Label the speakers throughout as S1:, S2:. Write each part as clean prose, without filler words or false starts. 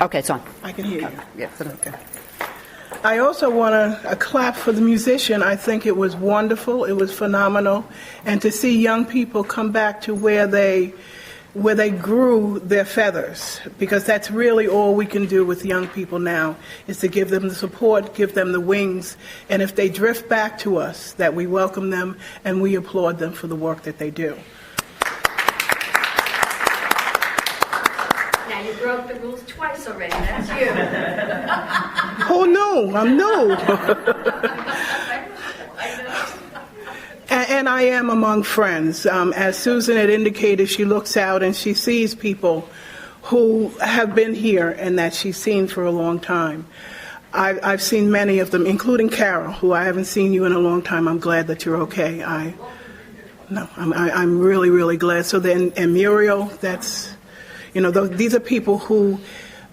S1: Okay, it's on.
S2: I can hear you.
S1: Yes, okay.
S2: I also want a clap for the musician. I think it was wonderful. It was phenomenal. And to see young people come back to where they grew their feathers, because that's really all we can do with young people now, is to give them the support, give them the wings, and if they drift back to us, that we welcome them and we applaud them for the work that they do.
S3: Now you broke the rules twice already, that's you.
S2: Oh no, I'm new. And I am among friends. As Susan had indicated, she looks out and she sees people who have been here and that she's seen for a long time. I've seen many of them, including Carol, who I haven't seen you in a long time. I'm glad that you're okay. I'm really, really glad. So then, and Muriel, that's, these are people who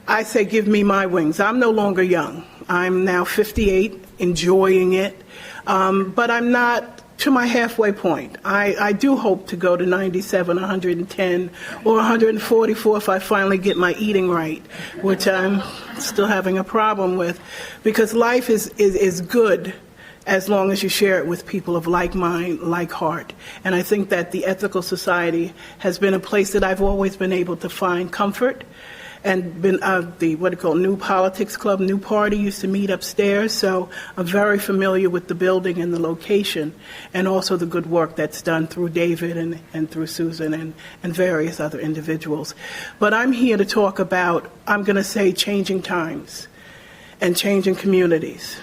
S2: I say, give me my wings. I'm no longer young. I'm now 58, enjoying it, but I'm not to my halfway point. I do hope to go to 97, 110, or 144 if I finally get my eating right, which I'm still having a problem with, because life is good as long as you share it with people of like mind, like heart. And I think that the Ethical Society has been a place that I've always been able to find comfort, and been the New Politics Club, New Party used to meet upstairs, so I'm very familiar with the building and the location, and also the good work that's done through David and through Susan and various other individuals. But I'm here to talk about, I'm going to say, changing times and changing communities.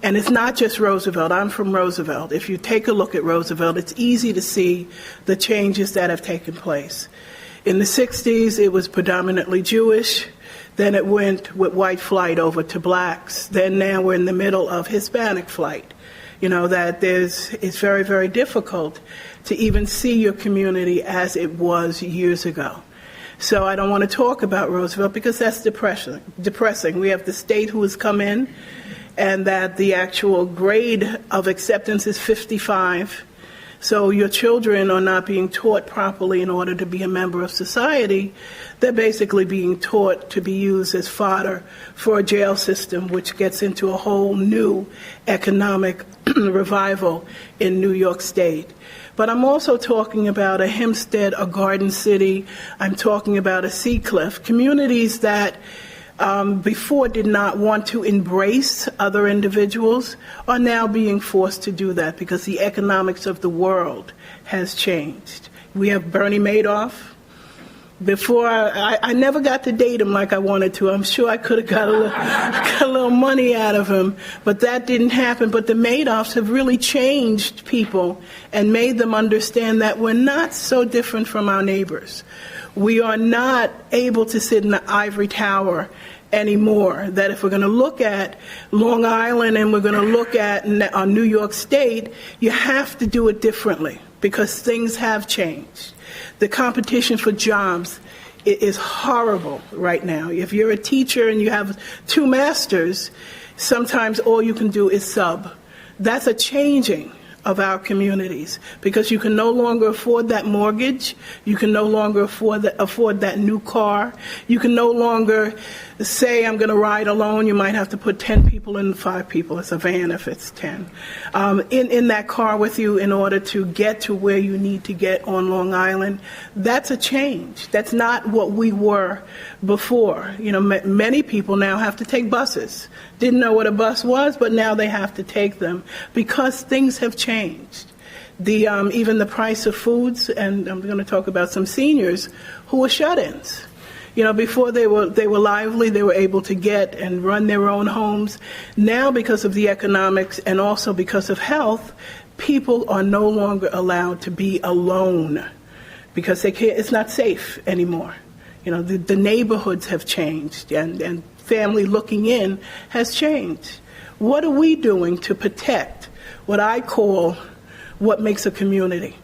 S2: And it's not just Roosevelt. I'm from Roosevelt. If you take a look at Roosevelt, it's easy to see the changes that have taken place. In the 60s, it was predominantly Jewish. Then it went with white flight over to blacks. Then now we're in the middle of Hispanic flight. It's very, very difficult to even see your community as it was years ago. So I don't want to talk about Roosevelt because that's depressing. We have the state who has come in, and that the actual grade of acceptance is 55. So your children are not being taught properly in order to be a member of society. They're basically being taught to be used as fodder for a jail system, which gets into a whole new economic revival in New York State. But I'm also talking about a Hempstead, a Garden City. I'm talking about a Seacliff, communities that before did not want to embrace other individuals are now being forced to do that because the economics of the world has changed. We have Bernie Madoff. Before, I never got to date him like I wanted to. I'm sure I could have got a little money out of him, but that didn't happen. But the Madoffs have really changed people and made them understand that we're not so different from our neighbors. We are not able to sit in the ivory tower anymore. That if we're going to look at Long Island and we're going to look at New York State, you have to do it differently because things have changed. The competition for jobs is horrible right now. If you're a teacher and you have 2 masters, sometimes all you can do is sub. That's a changing of our communities because you can no longer afford that mortgage. You can no longer afford that new car. You can no longer say, I'm going to ride alone. You might have to put 10 people in, 5 people. It's a van if it's 10. In that car with you in order to get to where you need to get on Long Island. That's a change. That's not what we were before. Many people now have to take buses. Didn't know what a bus was, but now they have to take them because things have changed. Even the price of foods, and I'm going to talk about some seniors who were shut-ins. Before they were lively, they were able to get and run their own homes. Now, because of the economics and also because of health, people are no longer allowed to be alone because they can't. It's not safe anymore. The neighborhoods have changed, and family looking in has changed. What are we doing to protect what I call what makes a community?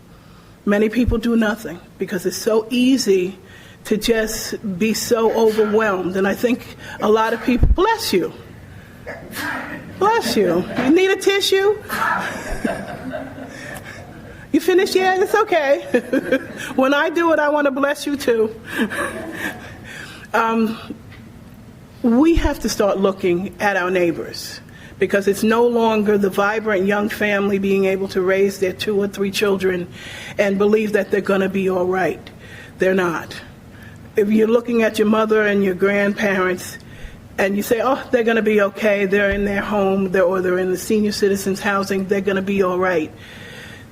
S2: Many people do nothing because it's so easy to just be so overwhelmed. And I think a lot of people, bless you. Bless you. You need a tissue? You finished yet? It's okay. When I do it, I want to bless you too. we have to start looking at our neighbors, because it's no longer the vibrant young family being able to raise their 2 or 3 children and believe that they're going to be all right. They're not. If you're looking at your mother and your grandparents and you say, oh, they're going to be okay, they're in their home, or they're in the senior citizens housing, they're going to be all right.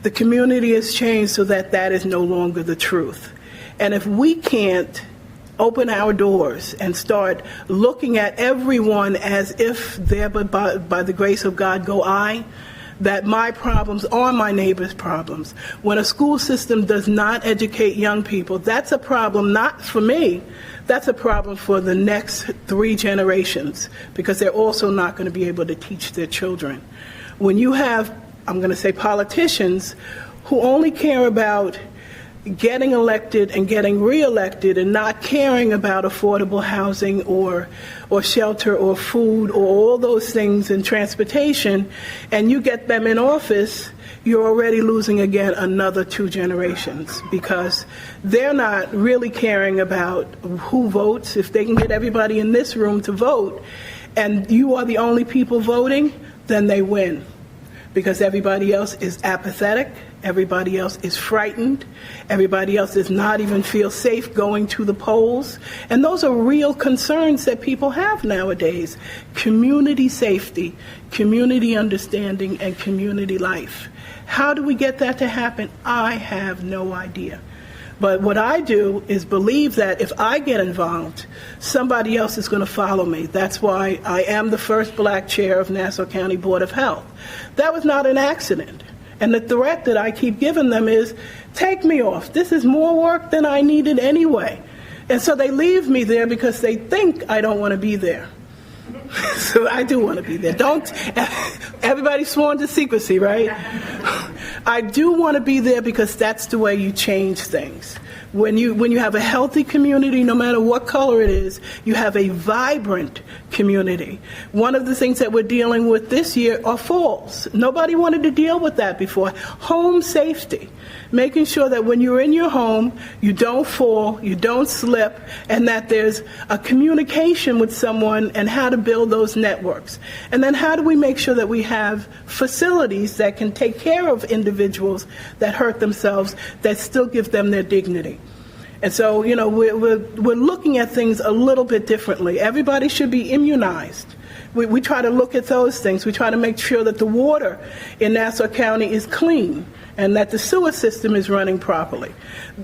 S2: The community has changed so that that is no longer the truth. And if we can't open our doors and start looking at everyone as if they're by the grace of God go I, that my problems are my neighbor's problems. When a school system does not educate young people, that's a problem not for me, that's a problem for the next 3 generations, because they're also not going to be able to teach their children. When you have, I'm going to say, politicians who only care about getting elected and getting reelected and not caring about affordable housing or shelter or food or all those things and transportation, and you get them in office, you're already losing again another 2 generations, because they're not really caring about who votes. If they can get everybody in this room to vote and you are the only people voting, then they win, because everybody else is apathetic. Everybody else is frightened. Everybody else does not even feel safe going to the polls. And those are real concerns that people have nowadays. Community safety, community understanding, and community life. How do we get that to happen? I have no idea. But what I do is believe that if I get involved, somebody else is going to follow me. That's why I am the first black chair of Nassau County Board of Health. That was not an accident. And the threat that I keep giving them is, take me off. This is more work than I needed anyway. And so they leave me there because they think I don't want to be there. So I do want to be there. Everybody's sworn to secrecy, right? I do want to be there because that's the way you change things. When you have a healthy community, no matter what color it is, you have a vibrant community. One of the things that we're dealing with this year are falls. Nobody wanted to deal with that before. Home safety. Making sure that when you're in your home, you don't fall, you don't slip, and that there's a communication with someone and how to build those networks. And then how do we make sure that we have facilities that can take care of individuals that hurt themselves, that still give them their dignity. And so, we're looking at things a little bit differently. Everybody should be immunized. We try to look at those things. We try to make sure that the water in Nassau County is clean and that the sewer system is running properly.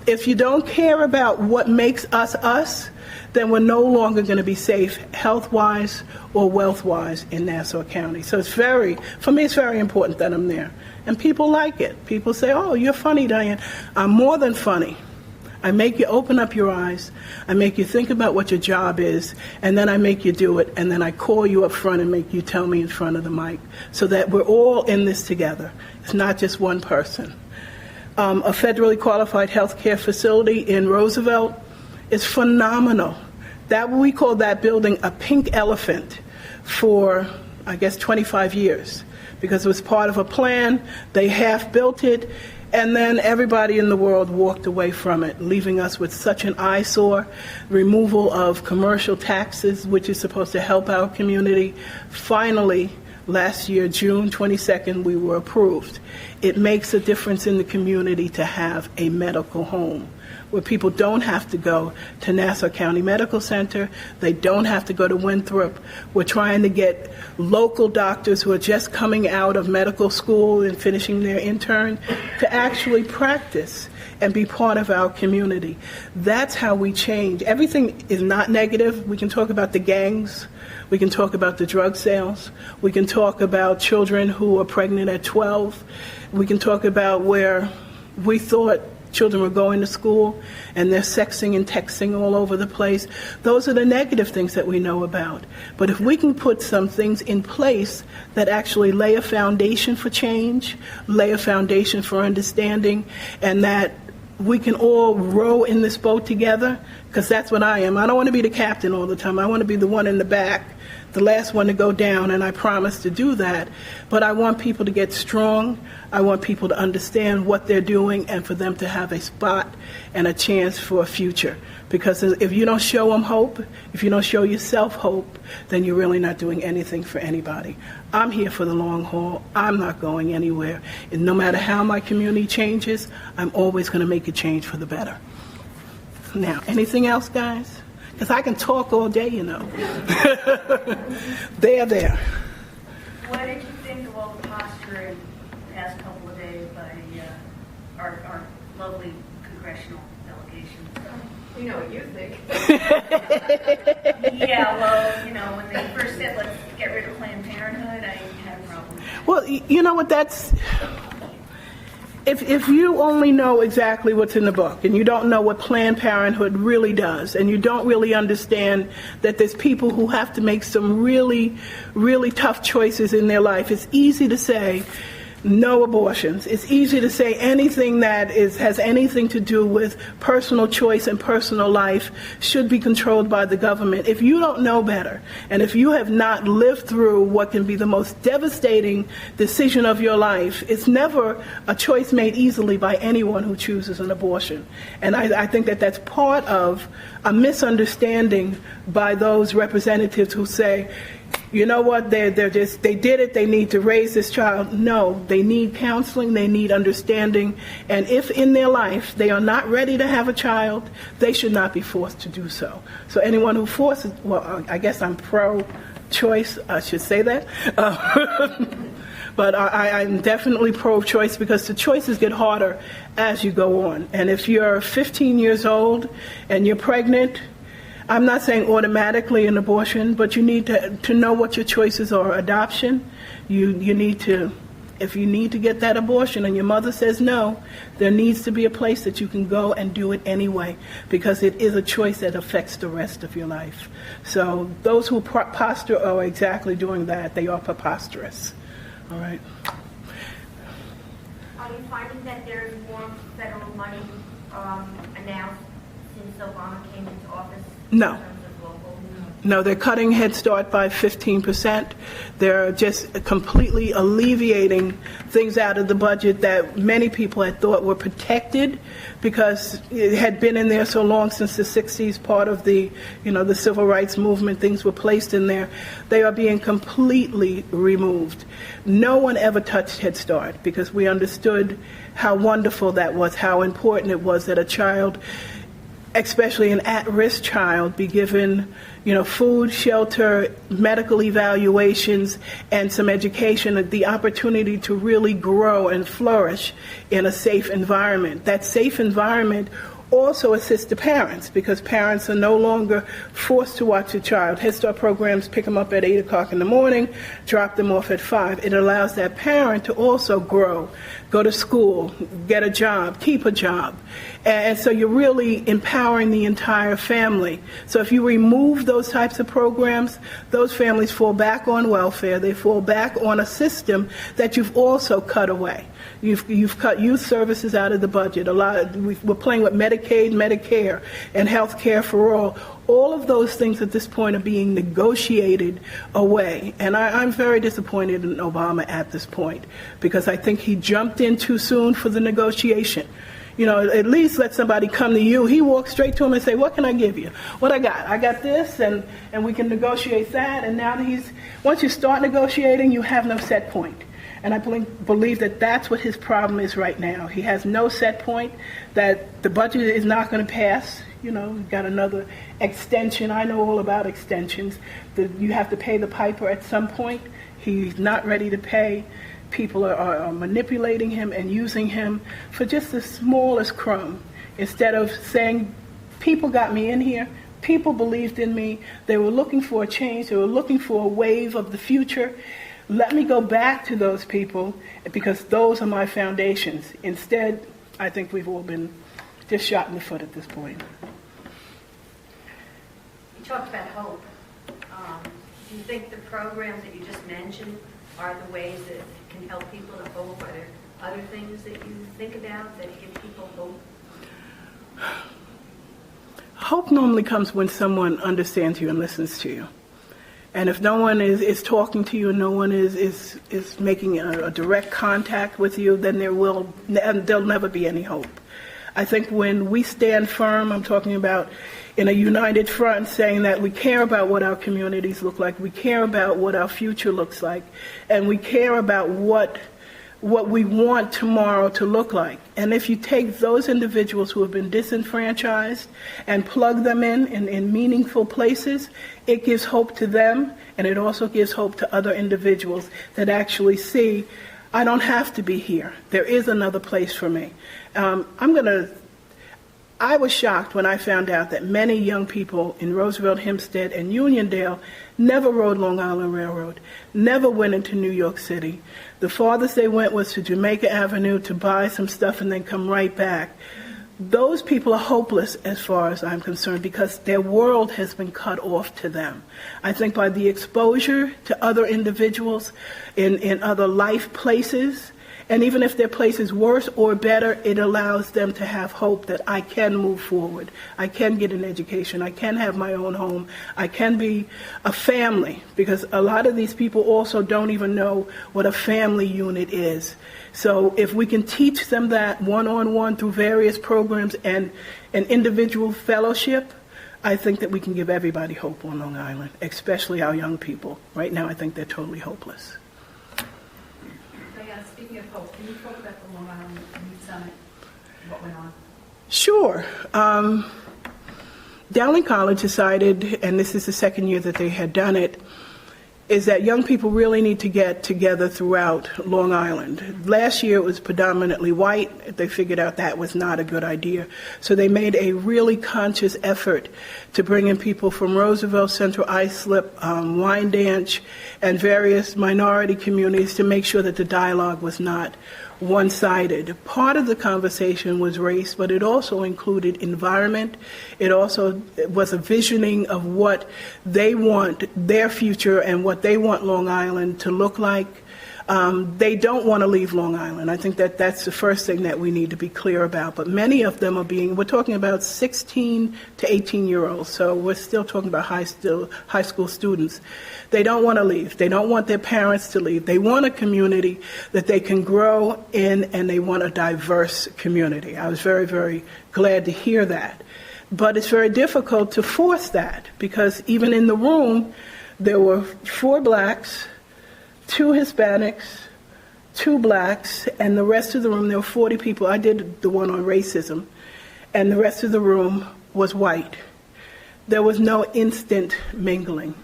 S2: If you don't care about what makes us us, then we're no longer going to be safe health-wise or wealth-wise in Nassau County. So for me, it's very important that I'm there. And people like it. People say, oh, you're funny, Diane. I'm more than funny. I make you open up your eyes, I make you think about what your job is, and then I make you do it, and then I call you up front and make you tell me in front of the mic, so that we're all in this together. It's not just one person. A federally qualified health care facility in Roosevelt is phenomenal. We call that building a pink elephant for, I guess, 25 years, because it was part of a plan. They half built it. And then everybody in the world walked away from it, leaving us with such an eyesore. Removal of commercial taxes, which is supposed to help our community. Finally, last year, June 22nd, we were approved. It makes a difference in the community to have a medical home, where people don't have to go to Nassau County Medical Center. They don't have to go to Winthrop. We're trying to get local doctors who are just coming out of medical school and finishing their intern to actually practice and be part of our community. That's how we change. Everything is not negative. We can talk about the gangs. We can talk about the drug sales. We can talk about children who are pregnant at 12. We can talk about where we thought children were going to school and they're sexing and texting all over the place. Those are the negative things that we know about. But if we can put some things in place that actually lay a foundation for change, lay a foundation for understanding, and that we can all row in this boat together, because that's what I am. I don't want to be the captain all the time. I want to be the one in the back, the last one to go down, and I promise to do that. But I want people to get strong. I want people to understand what they're doing and for them to have a spot and a chance for a future. Because if you don't show them hope, if you don't show yourself hope, then you're really not doing anything for anybody. I'm here for the long haul. I'm not going anywhere. And no matter how my community changes, I'm always going to make a change for the better. Now, anything else, guys? Because I can talk all day, you know. There.
S3: What did you think of all the posturing the past couple of days by our lovely congressional delegation?
S1: You know what you think.
S3: Yeah, well, when they first said, let's get rid of Planned Parenthood, I had a problem.
S2: Well, you know what, that's... If you only know exactly what's in the book and you don't know what Planned Parenthood really does and you don't really understand that there's people who have to make some really, really tough choices in their life, it's easy to say no abortions. It's easy to say anything that has anything to do with personal choice and personal life should be controlled by the government. If you don't know better, and if you have not lived through what can be the most devastating decision of your life, it's never a choice made easily by anyone who chooses an abortion. And I think that that's part of a misunderstanding by those representatives who say, you know what, they did it, they need to raise this child. No, they need counseling, they need understanding, and if in their life they are not ready to have a child, they should not be forced to do so. So anyone who forces, well, I guess I'm pro-choice, I should say that. But I'm definitely pro-choice because the choices get harder as you go on. And if you're 15 years old and you're pregnant, I'm not saying automatically an abortion, but you need to know what your choices are. Adoption, you need to, if you need to get that abortion and your mother says no, there needs to be a place that you can go and do it anyway, because it is a choice that affects the rest of your life. So those who posture are exactly doing that. They are preposterous. All right.
S4: Are you finding that there's more federal money announced since Obama came into office?
S2: No. No, they're cutting Head Start by 15%. They're just completely alleviating things out of the budget that many people had thought were protected because it had been in there so long since the 60s, part of the, the civil rights movement, things were placed in there. They are being completely removed. No one ever touched Head Start because we understood how wonderful that was, how important it was that a child, especially an at-risk child, be given, food, shelter, medical evaluations, and some education, the opportunity to really grow and flourish in a safe environment. That safe environment also assists the parents because parents are no longer forced to watch a child. Head Start programs pick them up at 8 o'clock in the morning, drop them off at 5. It allows that parent to also grow, go to school, get a job, keep a job. And so you're really empowering the entire family. So if you remove those types of programs, those families fall back on welfare. They fall back on a system that you've also cut away. You've cut youth services out of the budget. We're playing with Medicaid, Medicare, and health care for all. All of those things at this point are being negotiated away. And I'm very disappointed in Obama at this point because I think he jumped in too soon for the negotiation. At least let somebody come to you. He walked straight to him and say, what can I give you? What I got? I got this, and we can negotiate that. And now once you start negotiating, you have no set point. And I believe that that's what his problem is right now. He has no set point, that the budget is not going to pass. We've got another extension. I know all about extensions. You have to pay the piper at some point. He's not ready to pay. People are manipulating him and using him for just the smallest crumb. Instead of saying, people got me in here, people believed in me, they were looking for a change, they were looking for a wave of the future. Let me go back to those people because those are my foundations. Instead, I think we've all been just shot in the foot at this point.
S3: You talked about hope. Do you think the programs that you just mentioned are the ways that can help people to hope? Are there other things that you think about that give people hope?
S2: Hope normally comes when someone understands you and listens to you. And if no one is talking to you and no one is making a direct contact with you, then there'll never be any hope. I think when we stand firm, I'm talking about in a united front, saying that we care about what our communities look like, we care about what our future looks like, and we care about what we want tomorrow to look like. And if you take those individuals who have been disenfranchised and plug them in meaningful places, it gives hope to them, and it also gives hope to other individuals that actually see, I don't have to be here. There is another place for me. I was shocked when I found out that many young people in Roosevelt, Hempstead, and Uniondale never rode Long Island Railroad, never went into New York City. The farthest they went was to Jamaica Avenue to buy some stuff and then come right back. Those people are hopeless as far as I'm concerned because their world has been cut off to them. I think by the exposure to other individuals in other life places, and even if their place is worse or better, it allows them to have hope that I can move forward. I can get an education. I can have my own home. I can be a family, because a lot of these people also don't even know what a family unit is. So if we can teach them that one-on-one through various programs and an individual fellowship, I think that we can give everybody hope on Long Island, especially our young people. Right now, I think they're totally hopeless.
S1: Speaking of hope, can you talk about the Long Island Youth Summit, what went on?
S2: Sure. Dowling College decided, and this is the second year that they had done it, is that young people really need to get together throughout Long Island. Last year it was predominantly white. They figured out that was not a good idea. So they made a really conscious effort to bring in people from Roosevelt, Central Islip, Wyandanch, and various minority communities to make sure that the dialogue was not one-sided. Part of the conversation was race, but it also included environment. It also was a visioning of what they want their future and what they want Long Island to look like. They don't want to leave Long Island. I think that that's the first thing that we need to be clear about. But many of them we're talking about 16 to 18-year-olds, so we're still talking about high school students. They don't want to leave. They don't want their parents to leave. They want a community that they can grow in, and they want a diverse community. I was very, very glad to hear that. But it's very difficult to force that, because even in the room, there were 4 blacks, 2 Hispanics, 2 blacks, and the rest of the room, there were 40 people. I did the one on racism, and the rest of the room was white. There was no instant mingling,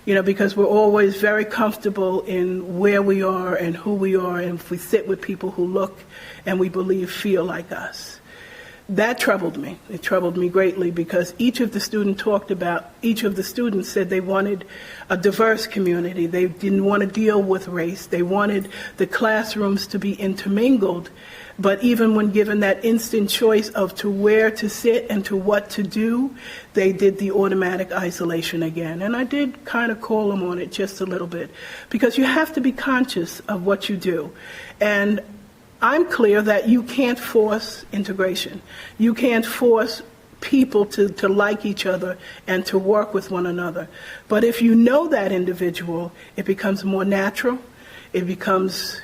S2: because we're always very comfortable in where we are and who we are, and if we sit with people who look and we believe feel like us. That troubled me. It troubled me greatly, because each of the students said they wanted a diverse community. They didn't want to deal with race. They wanted the classrooms to be intermingled. But even when given that instant choice of to where to sit and to what to do, they did the automatic isolation again. And I did kind of call them on it just a little bit, because you have to be conscious of what you do. And I'm clear that you can't force integration. You can't force people to like each other and to work with one another. But if you know that individual, it becomes more natural, it becomes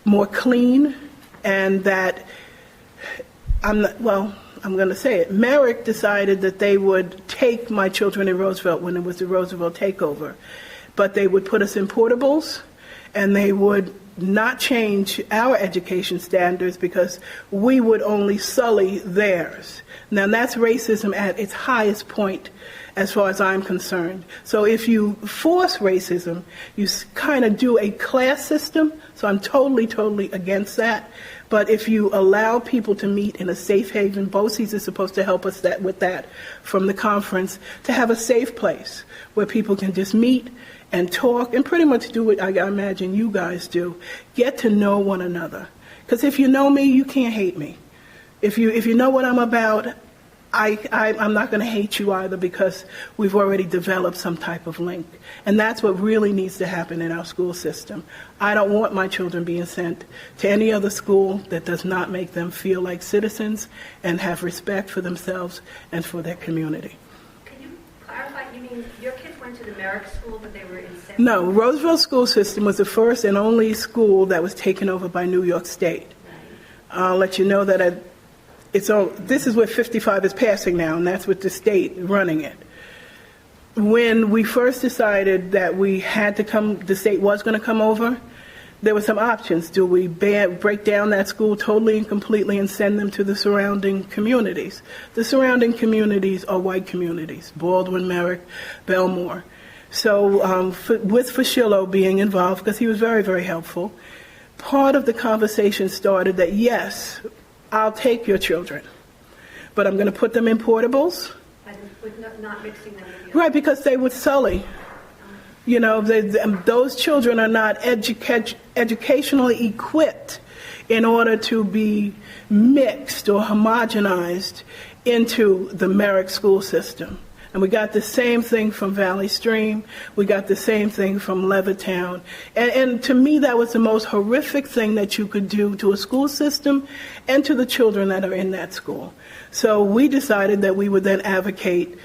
S2: more clean, and that I'm going to say it. Merrick decided that they would take my children in Roosevelt when it was the Roosevelt takeover, but they would put us in portables, and they would not change our education standards because we would only sully theirs. Now that's racism at its highest point as far as I'm concerned. So if you force racism, you kind of do a class system, so I'm totally against that. But if you allow people to meet in a safe haven, BOCES is supposed to help us with that from the conference, to have a safe place where people can just meet and talk and pretty much do what I imagine you guys do, get to know one another. Because if you know me, you can't hate me. If you know what I'm about, I'm not going to hate you either because we've already developed some type of link. And that's what really needs to happen in our school system. I don't want my children being sent to any other school that does not make them feel like citizens and have respect for themselves and for their community.
S5: Can you clarify, you mean your kids went to the Merrick School, but they were in separate?
S2: No, Roosevelt School System was the first and only school that was taken over by New York State. I'll let you know that this is where 55 is passing now, and that's with the state running it. When we first decided that the state was going to come over, there were some options. Do we break down that school totally and completely and send them to the surrounding communities? The surrounding communities are white communities, Baldwin, Merrick, Belmore. So with Fushillo being involved, because he was very, very helpful, part of the conversation started that, yes, I'll take your children, but I'm going to put them in portables.
S5: With not mixing them with
S2: Right, because they would sully. You know, those children are not educationally equipped in order to be mixed or homogenized into the Merrick school system. And we got the same thing from Valley Stream. We got the same thing from Levittown. And to me, that was the most horrific thing that you could do to a school system and to the children that are in that school. So we decided that we would then advocate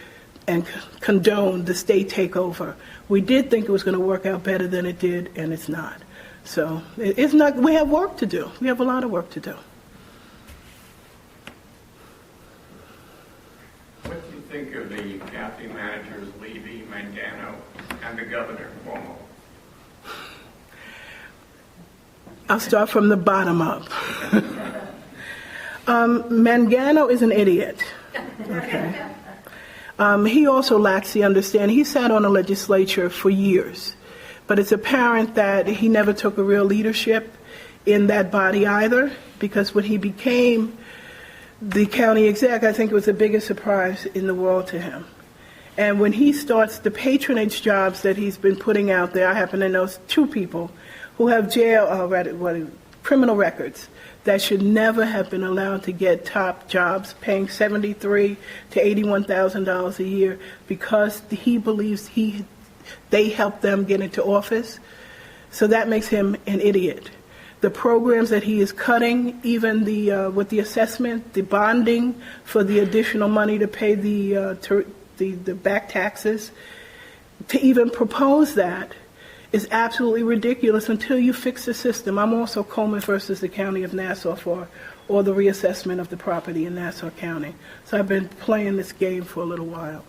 S2: and condone the state takeover. We did think it was going to work out better than it did, and it's not. So it's not. We have work to do. We have a lot of work to do.
S6: What do you think of the county managers, Levy, Mangano, and the governor, Cuomo?
S2: I'll start from the bottom up. Mangano is an idiot. Okay. He also lacks the understanding. He sat on the legislature for years, but it's apparent that he never took a real leadership in that body either, because when he became the county exec, I think it was the biggest surprise in the world to him. And when he starts the patronage jobs that he's been putting out there, I happen to know two people who have criminal records that should never have been allowed to get top jobs, paying $73,000 to $81,000 a year because he believes they helped them get into office. So that makes him an idiot. The programs that he is cutting, even with the assessment, the bonding for the additional money to pay the back taxes, to even propose that is absolutely ridiculous until you fix the system. I'm also Coleman versus the County of Nassau or the reassessment of the property in Nassau County. So I've been playing this game for a little while.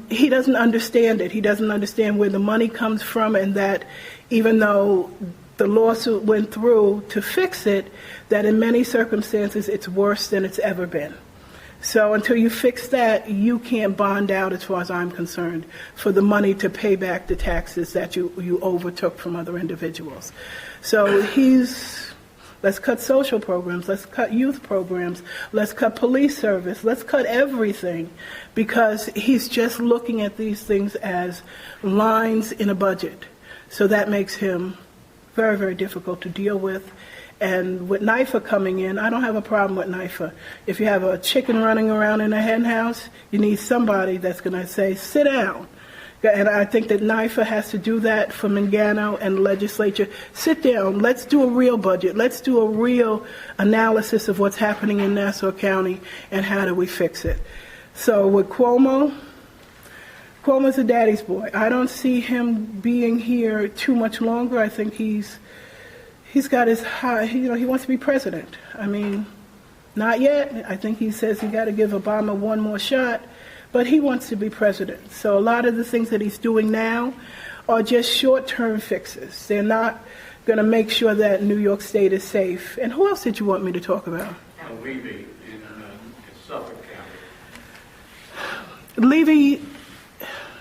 S2: He doesn't understand it. He doesn't understand where the money comes from, and that even though the lawsuit went through to fix it, that in many circumstances it's worse than it's ever been. So until you fix that, you can't bond out, as far as I'm concerned, for the money to pay back the taxes that you overtook from other individuals. So let's cut social programs, let's cut youth programs, let's cut police service, let's cut everything, because he's just looking at these things as lines in a budget. So that makes him very, very difficult to deal with. And with NYFA coming in, I don't have a problem with NYFA. If you have a chicken running around in a hen house, you need somebody that's going to say, sit down. And I think that NYFA has to do that for Mangano and the legislature. Sit down. Let's do a real budget. Let's do a real analysis of what's happening in Nassau County and how do we fix it. So with Cuomo's a daddy's boy. I don't see him being here too much longer. I think he's got his high, he wants to be president. I mean, not yet. I think he says he got to give Obama one more shot, but he wants to be president. So a lot of the things that he's doing now are just short-term fixes. They're not going to make sure that New York State is safe. And who else did you want me to talk about?
S6: Levy in Suffolk County.
S2: Levy,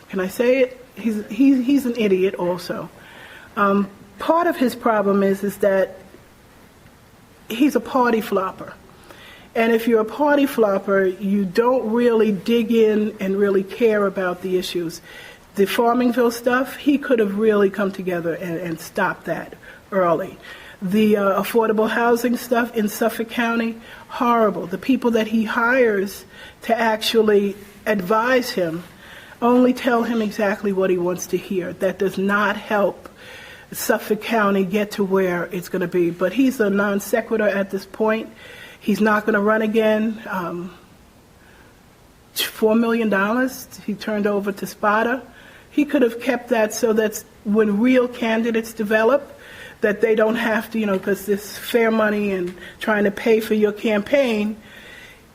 S2: can I say it? He's an idiot also. Part of his problem is that he's a party flopper. And if you're a party flopper, you don't really dig in and really care about the issues. The Farmingville stuff, he could have really come together and stopped that early. The affordable housing stuff in Suffolk County, horrible. The people that he hires to actually advise him only tell him exactly what he wants to hear. That does not help Suffolk County get to where it's going to be. But he's a non sequitur at this point. He's not going to run again. $4 million he turned over to Spada. He could have kept that so that when real candidates develop, that they don't have to, because this fair money and trying to pay for your campaign,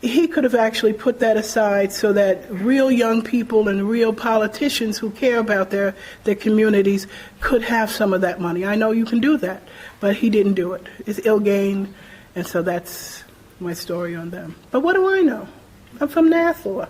S2: he could have actually put that aside so that real young people and real politicians who care about their communities could have some of that money. I know you can do that, but he didn't do it. It's ill-gain, and so that's my story on them. But what do I know? I'm from Nassau.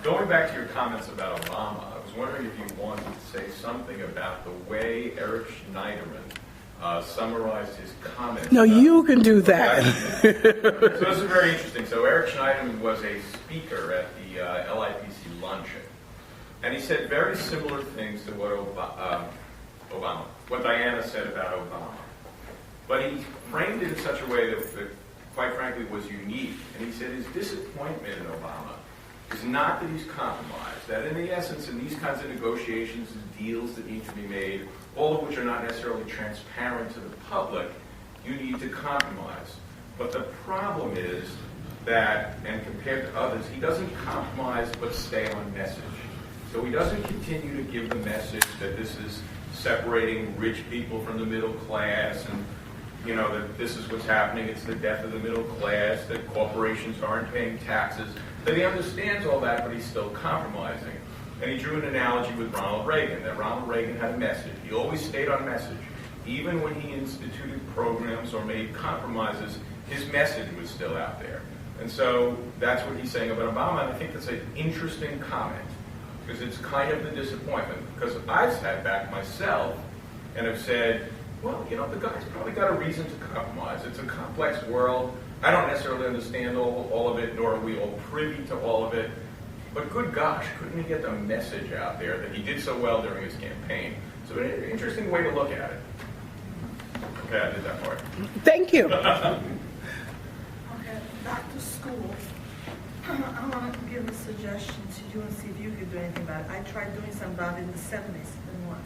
S7: Going back to your comments about Obama, I was wondering if you wanted to say something about the way Eric Schneiderman summarized his comments.
S2: No, you can do that.
S7: So this is very interesting. So Eric Schneiderman was a speaker at the LIPC luncheon, and he said very similar things to what Diana said about Obama. But he framed it in such a way that quite frankly, was unique. And he said his disappointment in Obama is not that he's compromised, that in the essence, in these kinds of negotiations and deals that need to be made, all of which are not necessarily transparent to the public, you need to compromise. But the problem is that, and compared to others, he doesn't compromise but stay on message. So he doesn't continue to give the message that this is separating rich people from the middle class and that this is what's happening, it's the death of the middle class, that corporations aren't paying taxes, that he understands all that, but he's still compromising. And he drew an analogy with Ronald Reagan, that Ronald Reagan had a message. He always stayed on message. Even when he instituted programs or made compromises, his message was still out there. And so that's what he's saying about Obama, and I think that's an interesting comment, because it's kind of the disappointment. Because I've sat back myself and have said, well, the guy's probably got a reason to compromise. It's a complex world. I don't necessarily understand all of it, nor are we all privy to all of it. But good gosh, couldn't he get the message out there that he did so well during his campaign? So an interesting way to look at it. Okay, I did that part.
S2: Thank you.
S8: Okay, back to school. I want to give a suggestion to you and see if you could do anything about it. I tried doing something about it in the 70s. Didn't work.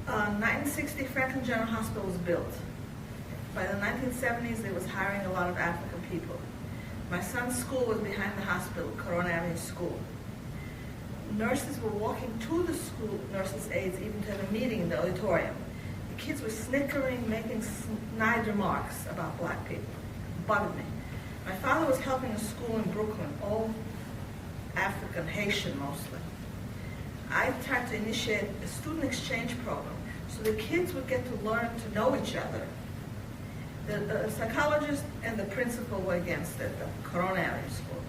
S8: 1960, Franklin General Hospital was built. By the 1970s, they was hiring a lot of African people. My son's school was behind the hospital, Corona Avenue School. Nurses were walking to the school, nurses' aides, even to the meeting in the auditorium. The kids were snickering, making snide remarks about black people. Bugged me. My father was helping a school in Brooklyn, all African, Haitian mostly. I tried to initiate a student exchange program so the kids would get to learn to know each other. The psychologist and the principal were against it, the Corona Avenue School.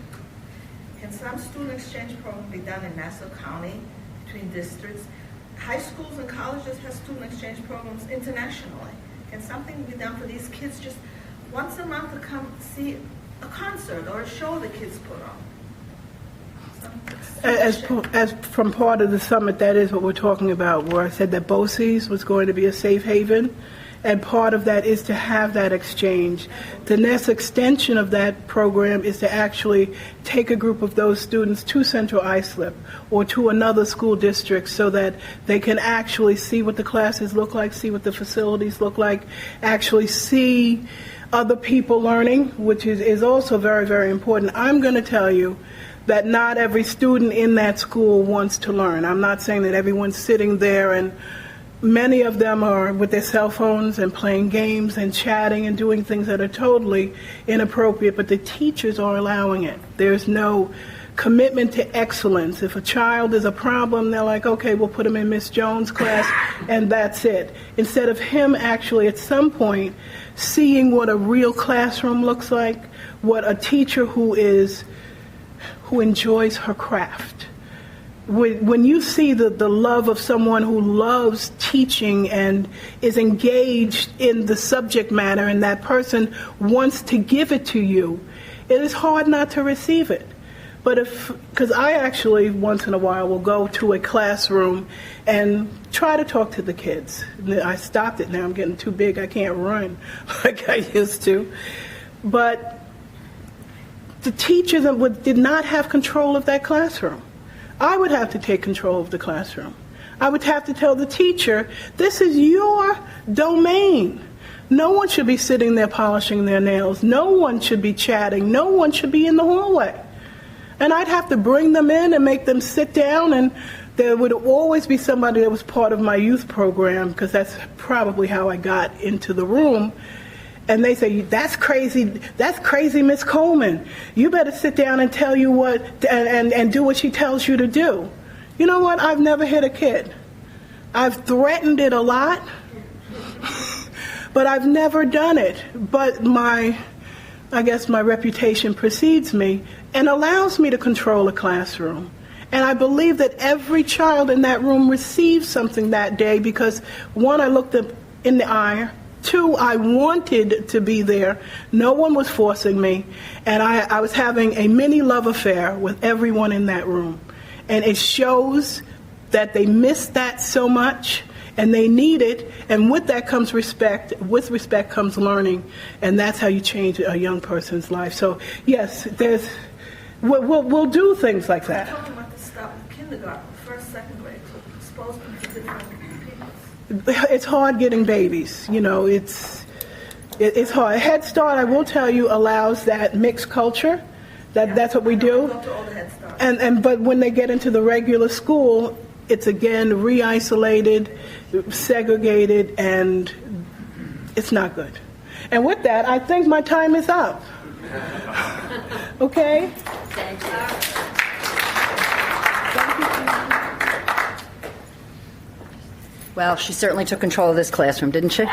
S8: Can some student exchange program be done in Nassau County, between districts? High schools and colleges have student exchange programs internationally. Can something be done for these kids just once a month to come see a concert or a show the kids put on?
S2: As from part of the summit, that is what we're talking about, where I said that BOCES was going to be a safe haven, and part of that is to have that exchange. The next extension of that program is to actually take a group of those students to Central Islip or to another school district so that they can actually see what the classes look like, see what the facilities look like, actually see other people learning, which is also very, very important. I'm going to tell you that not every student in that school wants to learn. I'm not saying that everyone's sitting there, and many of them are with their cell phones and playing games and chatting and doing things that are totally inappropriate, but the teachers are allowing it. There's no commitment to excellence. If a child is a problem, they're like, okay, we'll put him in Miss Jones' class, and that's it. Instead of him actually at some point seeing what a real classroom looks like, what a teacher who enjoys her craft. When you see the love of someone who loves teaching and is engaged in the subject matter, and that person wants to give it to you, it is hard not to receive it. But because I actually once in a while will go to a classroom and try to talk to the kids. I stopped it now. I'm getting too big. I can't run like I used to. But the teachers did not have control of that classroom. I would have to take control of the classroom. I would have to tell the teacher, this is your domain. No one should be sitting there polishing their nails. No one should be chatting. No one should be in the hallway. And I'd have to bring them in and make them sit down, and there would always be somebody that was part of my youth program, because that's probably how I got into the room. And they say, that's crazy, Miss Coleman. You better sit down and tell you what, and do what she tells you to do. You know what? I've never hit a kid. I've threatened it a lot, but I've never done it. But I guess my reputation precedes me and allows me to control a classroom. And I believe that every child in that room received something that day because, one, I looked them in the eye. Two, I wanted to be there. No one was forcing me. And I was having a mini love affair with everyone in that room. And it shows that they miss that so much. And they need it, and with that comes respect. With respect comes learning, and that's how you change a young person's life. So, yes, we'll do things like
S8: I
S2: that.
S8: told them to stop in kindergarten, first, second grade, to expose them to different people.
S2: It's hard getting babies. You know, it's hard. Head Start, I will tell you, allows that mixed culture. That's what we do.
S8: I go to all the Head Start.
S2: But when they get into the regular school, it's again re-isolated, segregated, and it's not good. And with that, I think my time is up. Okay?
S5: Thank you.
S9: Well, she certainly took control of this classroom, didn't she?